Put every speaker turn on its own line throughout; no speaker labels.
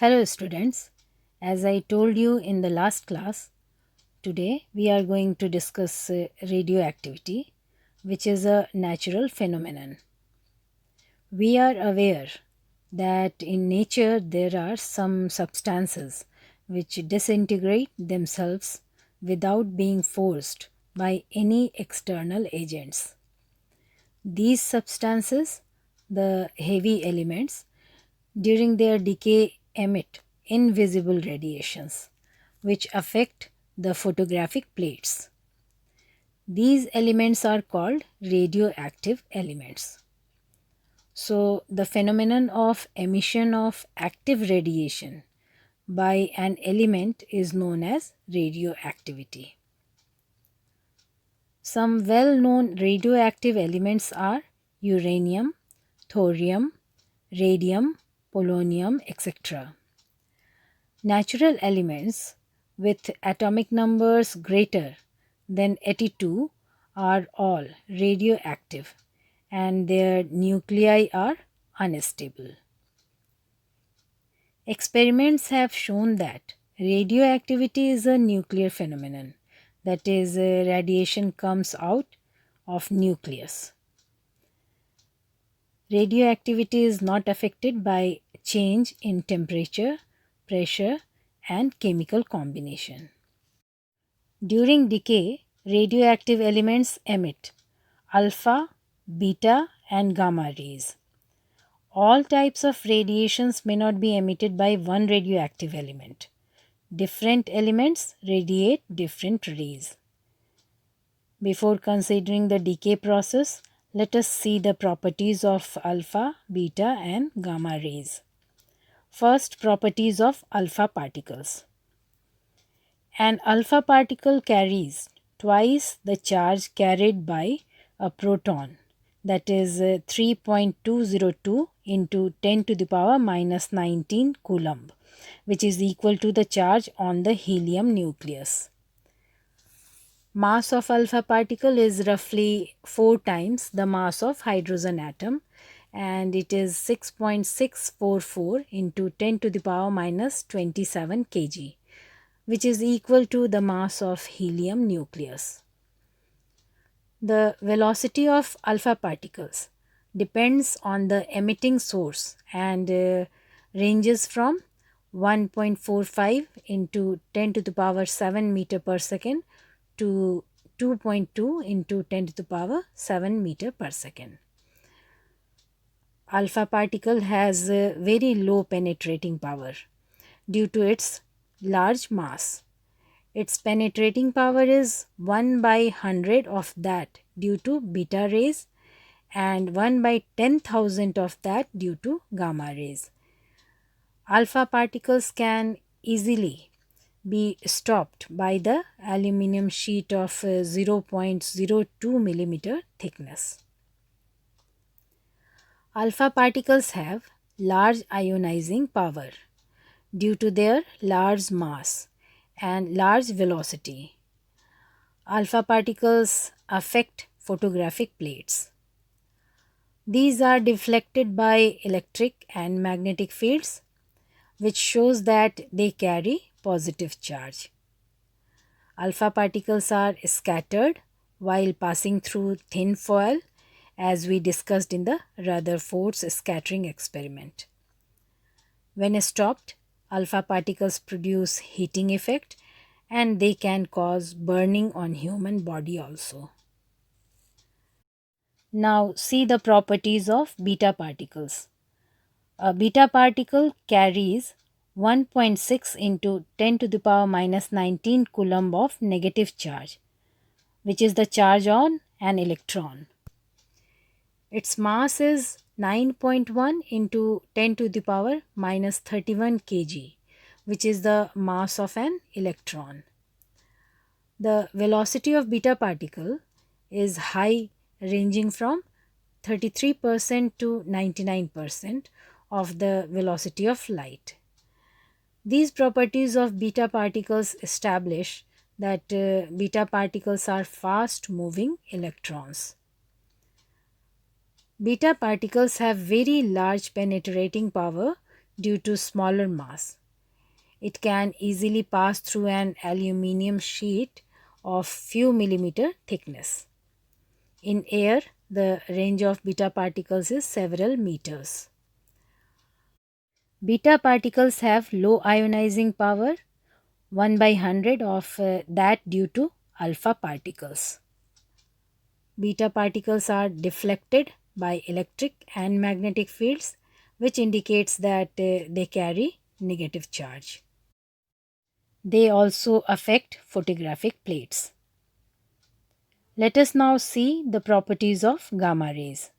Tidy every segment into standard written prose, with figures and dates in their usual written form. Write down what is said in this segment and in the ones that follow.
Hello, students. As I told you in the last class, today we are going to discuss radioactivity, which is a natural phenomenon. We are aware that in nature there are some substances which disintegrate themselves without being forced by any external agents. These substances, the heavy elements, during their decay emit invisible radiations which affect the photographic plates. These elements are called radioactive elements. So, the phenomenon of emission of active radiation by an element is known as radioactivity. Some well known radioactive elements are uranium, thorium, radium, polonium, etc. Natural elements with atomic numbers greater than 82 are all radioactive and their nuclei are unstable. Experiments have shown that radioactivity is a nuclear phenomenon, that is, radiation comes out of nucleus. Radioactivity is not affected by change in temperature, pressure, and chemical combination. During decay, radioactive elements emit alpha, beta, and gamma rays. All types of radiations may not be emitted by one radioactive element. Different elements radiate different rays. Before considering the decay process, let us see the properties of alpha, beta, and gamma rays. First, properties of alpha particles. An alpha particle carries twice the charge carried by a proton, that is 3.202 into 10 to the power minus 19 coulomb, which is equal to the charge on the helium nucleus. Mass of alpha particle is roughly 4 times the mass of hydrogen atom, and it is 6.644 into 10 to the power minus 27 kg, which is equal to the mass of helium nucleus. The velocity of alpha particles depends on the emitting source and ranges from 1.45 into 10 to the power 7 meter per second to 2.2 into 10 to the power 7 meter per second. Alpha particle has a very low penetrating power due to its large mass. Its penetrating power is 1 by 100 of that due to beta rays and 1 by 10,000 of that due to gamma rays. Alpha particles can easily be stopped by the aluminum sheet of 0.02 millimeter thickness. Alpha particles have large ionizing power due to their large mass and large velocity. Alpha particles affect photographic plates. These are deflected by electric and magnetic fields, which shows that they carry positive charge. Alpha particles are scattered while passing through thin foil, as we discussed in the Rutherford's scattering experiment. When stopped, alpha particles produce heating effect and they can cause burning on human body also. Now see the properties of beta particles. A beta particle carries 1.6 into 10 to the power minus 19 coulomb of negative charge, which is the charge on an electron. Its mass is 9.1 into 10 to the power minus 31 kg, which is the mass of an electron. The velocity of beta particle is high, ranging from 33% to 99% of the velocity of light. These properties of beta particles establish that beta particles are fast moving electrons. Beta particles have very large penetrating power due to smaller mass. It can easily pass through an aluminum sheet of few millimeter thickness. In air, the range of beta particles is several meters. Beta particles have low ionizing power, 1 by 100 of that due to alpha particles. Beta particles are deflected by electric and magnetic fields, which indicates that they carry negative charge. They also affect photographic plates. Let us now see the properties of gamma rays.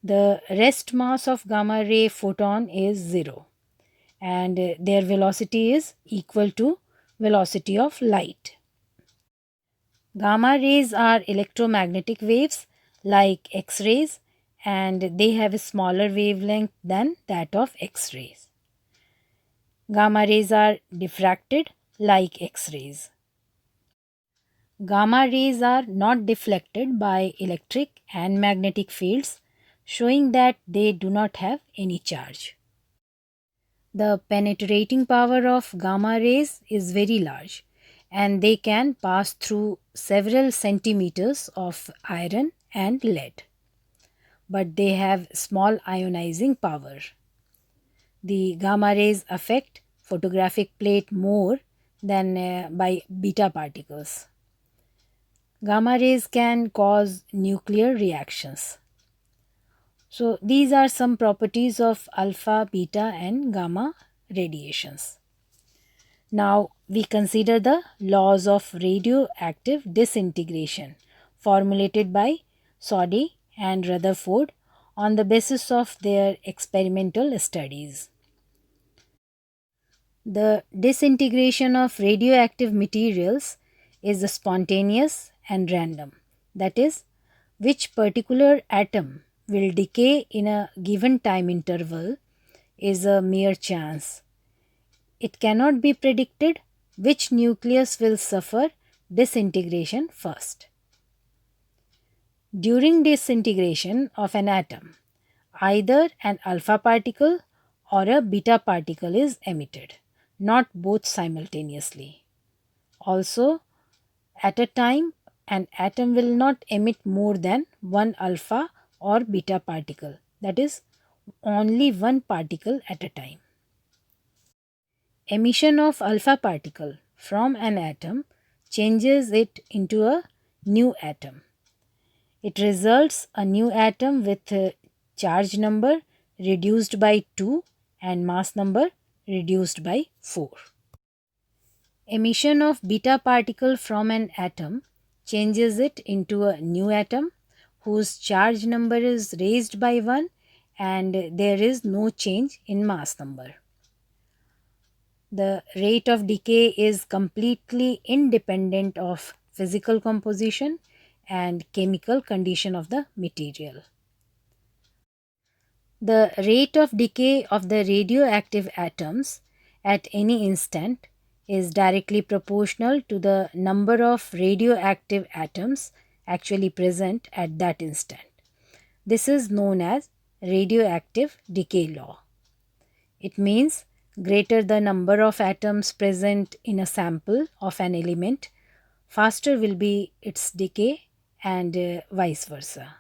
The rest mass of gamma ray photon is 0 and their velocity is equal to velocity of light. Gamma rays are electromagnetic waves like X-rays and they have a smaller wavelength than that of X-rays. Gamma rays are diffracted like X-rays. Gamma rays are not deflected by electric and magnetic fields, showing that they do not have any charge. The penetrating power of gamma rays is very large and they can pass through several centimeters of iron and lead. But they have small ionizing power. The gamma rays affect photographic plate more than by beta particles. Gamma rays can cause nuclear reactions. So these are some properties of alpha, beta and gamma radiations. Now we consider the laws of radioactive disintegration formulated by Soddy and Rutherford on the basis of their experimental studies. The disintegration of radioactive materials is spontaneous and random. That is, which particular atom will decay in a given time interval is a mere chance. It cannot be predicted which nucleus will suffer disintegration first. During disintegration of an atom, either an alpha particle or a beta particle is emitted, not both simultaneously. Also, at a time, an atom will not emit more than one alpha or beta particle, that is, only one particle at a time. Emission of alpha particle from an atom changes it into a new atom. It results a new atom with a charge number reduced by 2 and mass number reduced by 4. Emission of beta particle from an atom changes it into a new atom whose charge number is raised by 1 and there is no change in mass number. The rate of decay is completely independent of physical composition and chemical condition of the material. The rate of decay of the radioactive atoms at any instant is directly proportional to the number of radioactive atoms actually present at that instant. This is known as radioactive decay law. It means greater the number of atoms present in a sample of an element, faster will be its decay and vice versa.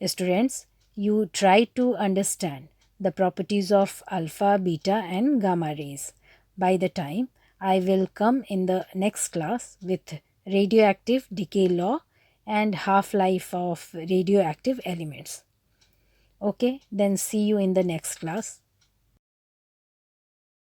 Students, you try to understand the properties of alpha, beta and gamma rays by the time I will come in the next class with radioactive decay law and half-life of radioactive elements. Okay, then see you in the next class.